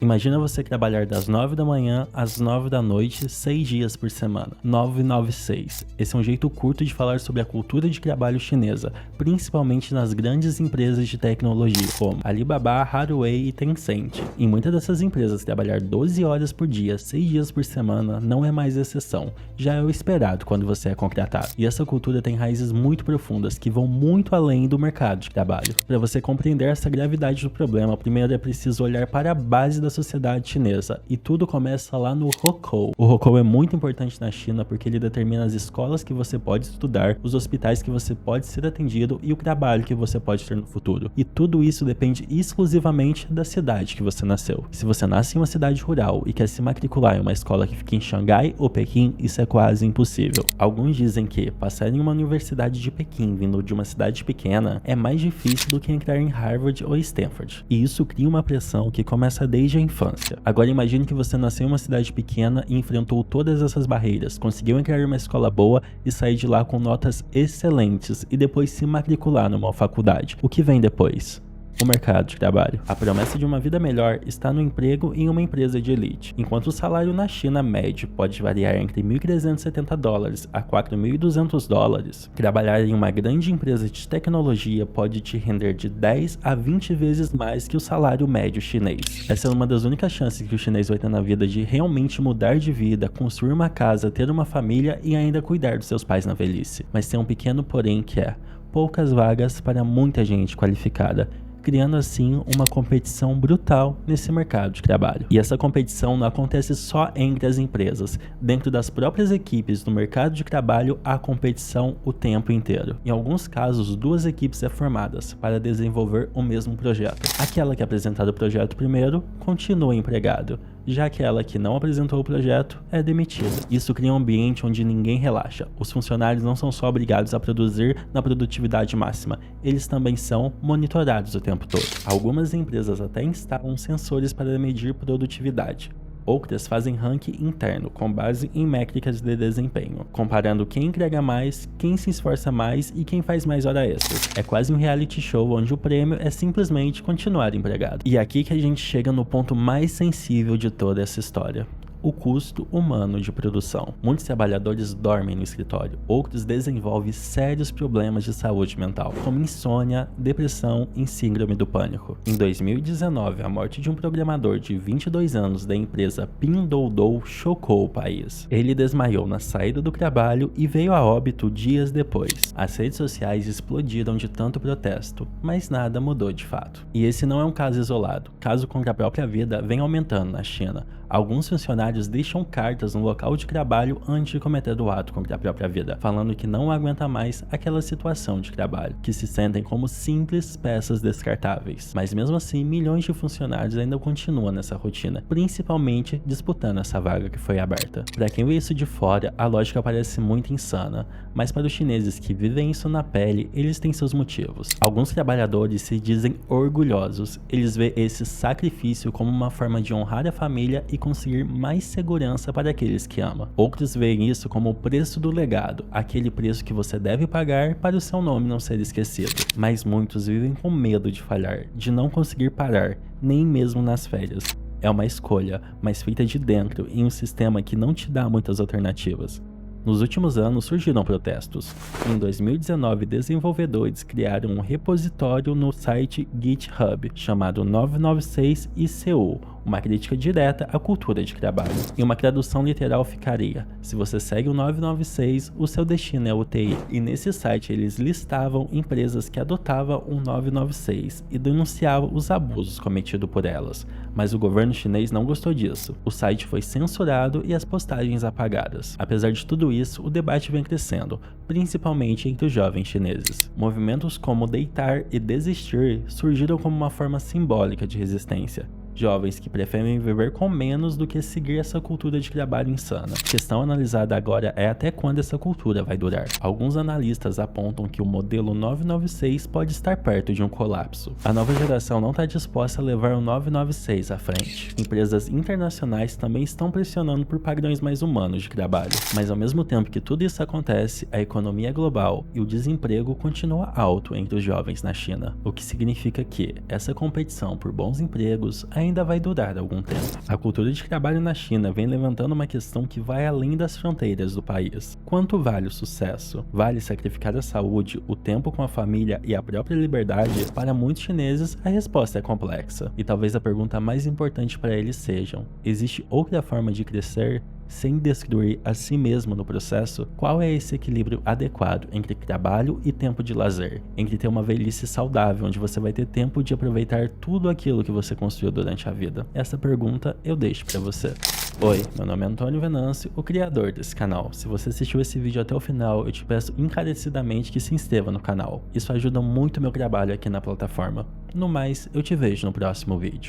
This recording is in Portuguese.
Imagina você trabalhar das 9 da manhã às 9 da noite, 6 dias por semana. 996. Esse é um jeito curto de falar sobre a cultura de trabalho chinesa, principalmente nas grandes empresas de tecnologia, como Alibaba, Huawei e Tencent. Em muitas dessas empresas, trabalhar 12 horas por dia, 6 dias por semana, não é mais exceção, já é o esperado quando você é contratado. E essa cultura tem raízes muito profundas que vão muito além do mercado de trabalho. Para você compreender essa gravidade do problema, primeiro é preciso olhar para a base da sociedade chinesa, e tudo começa lá no Hukou. O Hukou é muito importante na China porque ele determina as escolas que você pode estudar, os hospitais que você pode ser atendido e o trabalho que você pode ter no futuro. E tudo isso depende exclusivamente da cidade que você nasceu. Se você nasce em uma cidade rural e quer se matricular em uma escola que fica em Xangai ou Pequim, isso é quase impossível. Alguns dizem que passar em uma universidade de Pequim vindo de uma cidade pequena é mais difícil do que entrar em Harvard ou Stanford. E isso cria uma pressão que começa desde a infância. Agora imagine que você nasceu em uma cidade pequena e enfrentou todas essas barreiras, conseguiu entrar em uma escola boa e sair de lá com notas excelentes e depois se matricular numa faculdade. O que vem depois? O mercado de trabalho. A promessa de uma vida melhor está no emprego em uma empresa de elite. Enquanto o salário na China médio pode variar entre $1.370 a $4.200, trabalhar em uma grande empresa de tecnologia pode te render de 10 a 20 vezes mais que o salário médio chinês. Essa é uma das únicas chances que o chinês vai ter na vida de realmente mudar de vida, construir uma casa, ter uma família e ainda cuidar dos seus pais na velhice. Mas tem um pequeno porém que é poucas vagas para muita gente qualificada, criando assim uma competição brutal nesse mercado de trabalho. E essa competição não acontece só entre as empresas. Dentro das próprias equipes do mercado de trabalho, há competição o tempo inteiro. Em alguns casos, duas equipes são formadas para desenvolver o mesmo projeto. Aquela que apresentar o projeto primeiro continua empregado, já aquela que não apresentou o projeto é demitida. Isso cria um ambiente onde ninguém relaxa. Os funcionários não são só obrigados a produzir na produtividade máxima, eles também são monitorados o tempo todo. Algumas empresas até instalam sensores para medir produtividade. Outras fazem ranking interno com base em métricas de desempenho, comparando quem entrega mais, quem se esforça mais e quem faz mais horas extras. É quase um reality show onde o prêmio é simplesmente continuar empregado. E é aqui que a gente chega no ponto mais sensível de toda essa história: o custo humano de produção. Muitos trabalhadores dormem no escritório, outros desenvolvem sérios problemas de saúde mental, como insônia, depressão e síndrome do pânico. Em 2019, a morte de um programador de 22 anos da empresa Pinduoduo chocou o país. Ele desmaiou na saída do trabalho e veio a óbito dias depois. As redes sociais explodiram de tanto protesto, mas nada mudou de fato. E esse não é um caso isolado. Caso contra a própria vida vem aumentando na China. Alguns funcionários deixam cartas no local de trabalho antes de cometer o ato contra a própria vida, falando que não aguenta mais aquela situação de trabalho, que se sentem como simples peças descartáveis. Mas mesmo assim, milhões de funcionários ainda continuam nessa rotina, principalmente disputando essa vaga que foi aberta. Para quem vê isso de fora, a lógica parece muito insana, mas para os chineses que vivem isso na pele, eles têm seus motivos. Alguns trabalhadores se dizem orgulhosos, eles veem esse sacrifício como uma forma de honrar a família e conseguir mais segurança para aqueles que ama. Outros veem isso como o preço do legado, aquele preço que você deve pagar para o seu nome não ser esquecido. Mas muitos vivem com medo de falhar, de não conseguir parar, nem mesmo nas férias. É uma escolha, mas feita de dentro, em um sistema que não te dá muitas alternativas. Nos últimos anos surgiram protestos. Em 2019, desenvolvedores criaram um repositório no site GitHub chamado 996 ICU, uma crítica direta à cultura de trabalho. Em uma tradução literal ficaria: se você segue o 996, o seu destino é o TI. E nesse site eles listavam empresas que adotavam o 996 e denunciavam os abusos cometidos por elas. Mas o governo chinês não gostou disso. O site foi censurado e as postagens apagadas. Apesar de tudo isso, o debate vem crescendo, principalmente entre os jovens chineses. Movimentos como deitar e desistir surgiram como uma forma simbólica de resistência. Jovens que preferem viver com menos do que seguir essa cultura de trabalho insana. A questão analisada agora é até quando essa cultura vai durar. Alguns analistas apontam que o modelo 996 pode estar perto de um colapso. A nova geração não está disposta a levar o 996 à frente. Empresas internacionais também estão pressionando por padrões mais humanos de trabalho. Mas ao mesmo tempo que tudo isso acontece, a economia é global e o desemprego continua alto entre os jovens na China. O que significa que essa competição por bons empregos ainda ainda vai durar algum tempo. A cultura de trabalho na China vem levantando uma questão que vai além das fronteiras do país. Quanto vale o sucesso? Vale sacrificar a saúde, o tempo com a família e a própria liberdade? Para muitos chineses, a resposta é complexa. E talvez a pergunta mais importante para eles sejam: existe outra forma de crescer sem destruir a si mesmo no processo? Qual é esse equilíbrio adequado entre trabalho e tempo de lazer? Entre ter uma velhice saudável, onde você vai ter tempo de aproveitar tudo aquilo que você construiu durante a vida? Essa pergunta eu deixo para você. Oi, meu nome é Antônio Venâncio, o criador desse canal. Se você assistiu esse vídeo até o final, eu te peço encarecidamente que se inscreva no canal. Isso ajuda muito meu trabalho aqui na plataforma. No mais, eu te vejo no próximo vídeo.